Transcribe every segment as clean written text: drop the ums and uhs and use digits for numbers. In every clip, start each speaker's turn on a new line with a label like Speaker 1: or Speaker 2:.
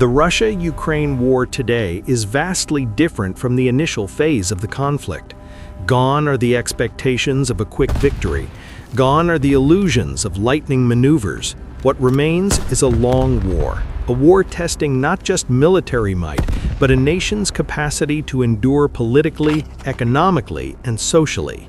Speaker 1: The Russia-Ukraine war today is vastly different from the initial phase of the conflict. Gone are the expectations of a quick victory. Gone are the illusions of lightning maneuvers. What remains is a long war. A war testing not just military might, but a nation's capacity to endure politically, economically, and socially.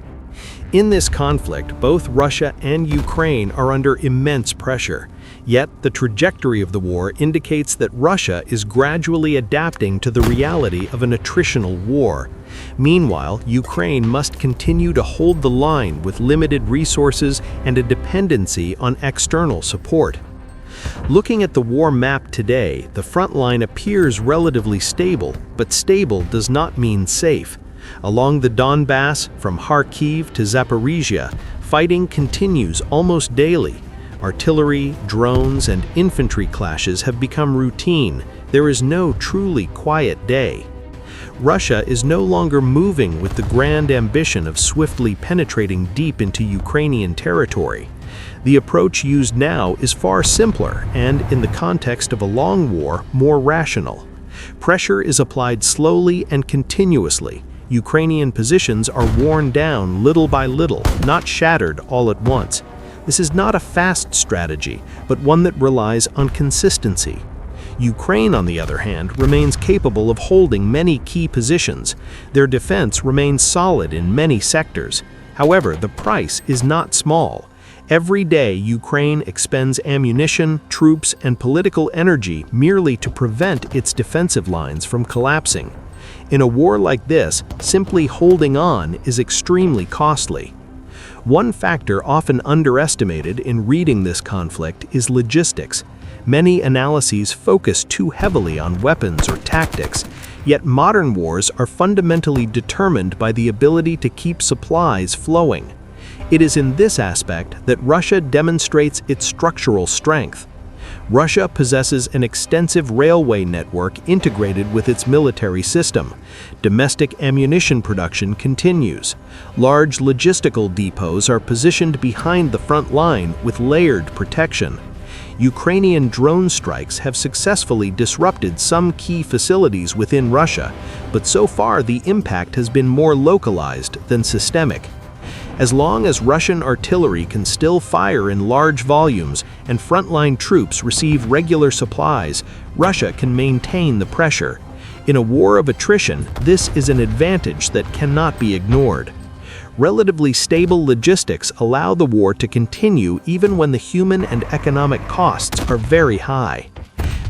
Speaker 1: In this conflict, both Russia and Ukraine are under immense pressure. Yet, the trajectory of the war indicates that Russia is gradually adapting to the reality of an attritional war. Meanwhile, Ukraine must continue to hold the line with limited resources and a dependency on external support. Looking at the war map today, the front line appears relatively stable, but stable does not mean safe. Along the Donbass, from Kharkiv to Zaporizhia, fighting continues almost daily. Artillery, drones, and infantry clashes have become routine. There is no truly quiet day. Russia is no longer moving with the grand ambition of swiftly penetrating deep into Ukrainian territory. The approach used now is far simpler and, in the context of a long war, more rational. Pressure is applied slowly and continuously. Ukrainian positions are worn down little by little, not shattered all at once. This is not a fast strategy, but one that relies on consistency. Ukraine, on the other hand, remains capable of holding many key positions. Their defense remains solid in many sectors. However, the price is not small. Every day, Ukraine expends ammunition, troops, and political energy merely to prevent its defensive lines from collapsing. In a war like this, simply holding on is extremely costly. One factor often underestimated in reading this conflict is logistics. Many analyses focus too heavily on weapons or tactics, yet modern wars are fundamentally determined by the ability to keep supplies flowing. It is in this aspect that Russia demonstrates its structural strength. Russia possesses an extensive railway network integrated with its military system. Domestic ammunition production continues. Large logistical depots are positioned behind the front line with layered protection. Ukrainian drone strikes have successfully disrupted some key facilities within Russia, but so far the impact has been more localized than systemic. As long as Russian artillery can still fire in large volumes and frontline troops receive regular supplies, Russia can maintain the pressure. In a war of attrition, this is an advantage that cannot be ignored. Relatively stable logistics allow the war to continue even when the human and economic costs are very high.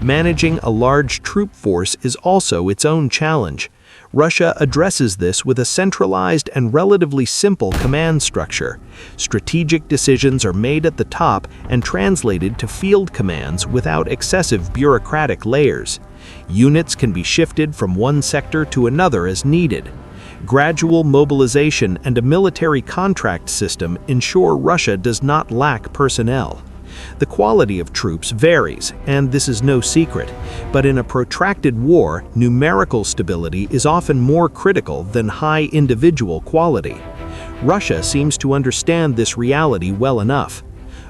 Speaker 1: Managing a large troop force is also its own challenge. Russia addresses this with a centralized and relatively simple command structure. Strategic decisions are made at the top and translated to field commands without excessive bureaucratic layers. Units can be shifted from one sector to another as needed. Gradual mobilization and a military contract system ensure Russia does not lack personnel. The quality of troops varies, and this is no secret, but in a protracted war, numerical stability is often more critical than high individual quality. Russia seems to understand this reality well enough.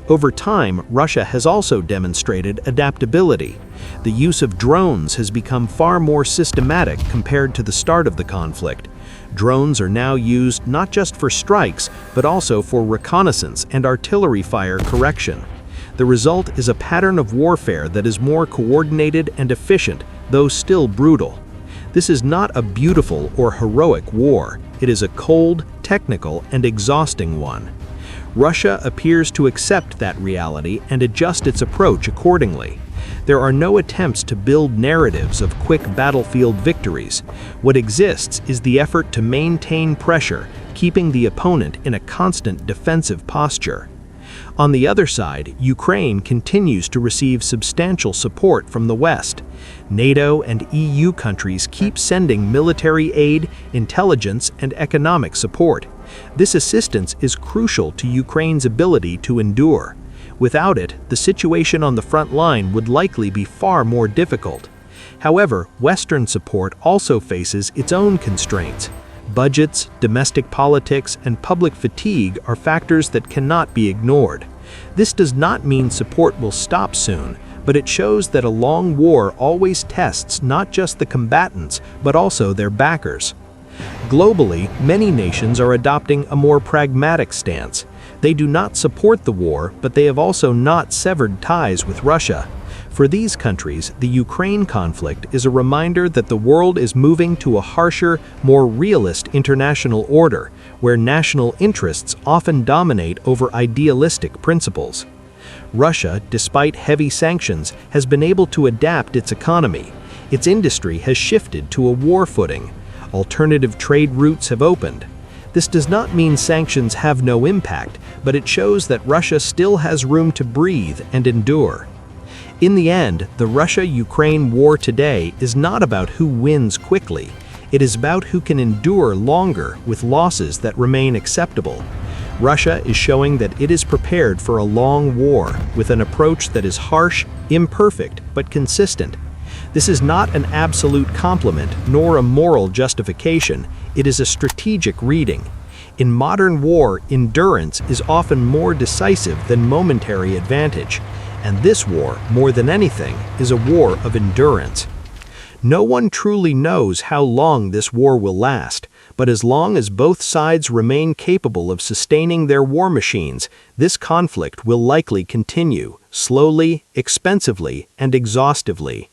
Speaker 1: Over time, Russia has also demonstrated adaptability. The use of drones has become far more systematic compared to the start of the conflict. Drones are now used not just for strikes, but also for reconnaissance and artillery fire correction. The result is a pattern of warfare that is more coordinated and efficient, though still brutal. This is not a beautiful or heroic war. It is a cold, technical, and exhausting one. Russia appears to accept that reality and adjust its approach accordingly. There are no attempts to build narratives of quick battlefield victories. What exists is the effort to maintain pressure, keeping the opponent in a constant defensive posture. On the other side, Ukraine continues to receive substantial support from the West. NATO and EU countries keep sending military aid, intelligence, and economic support. This assistance is crucial to Ukraine's ability to endure. Without it, the situation on the front line would likely be far more difficult. However, Western support also faces its own constraints. Budgets, domestic politics, and public fatigue are factors that cannot be ignored. This does not mean support will stop soon, but it shows that a long war always tests not just the combatants, but also their backers. Globally, many nations are adopting a more pragmatic stance. They do not support the war, but they have also not severed ties with Russia. For these countries, the Ukraine conflict is a reminder that the world is moving to a harsher, more realist international order, where national interests often dominate over idealistic principles. Russia, despite heavy sanctions, has been able to adapt its economy. Its industry has shifted to a war footing. Alternative trade routes have opened. This does not mean sanctions have no impact, but it shows that Russia still has room to breathe and endure. In the end, the Russia-Ukraine war today is not about who wins quickly. It is about who can endure longer with losses that remain acceptable. Russia is showing that it is prepared for a long war with an approach that is harsh, imperfect, but consistent. This is not an absolute compliment nor a moral justification. It is a strategic reading. In modern war, endurance is often more decisive than momentary advantage. And this war, more than anything, is a war of endurance. No one truly knows how long this war will last, but as long as both sides remain capable of sustaining their war machines, this conflict will likely continue, slowly, expensively, and exhaustively.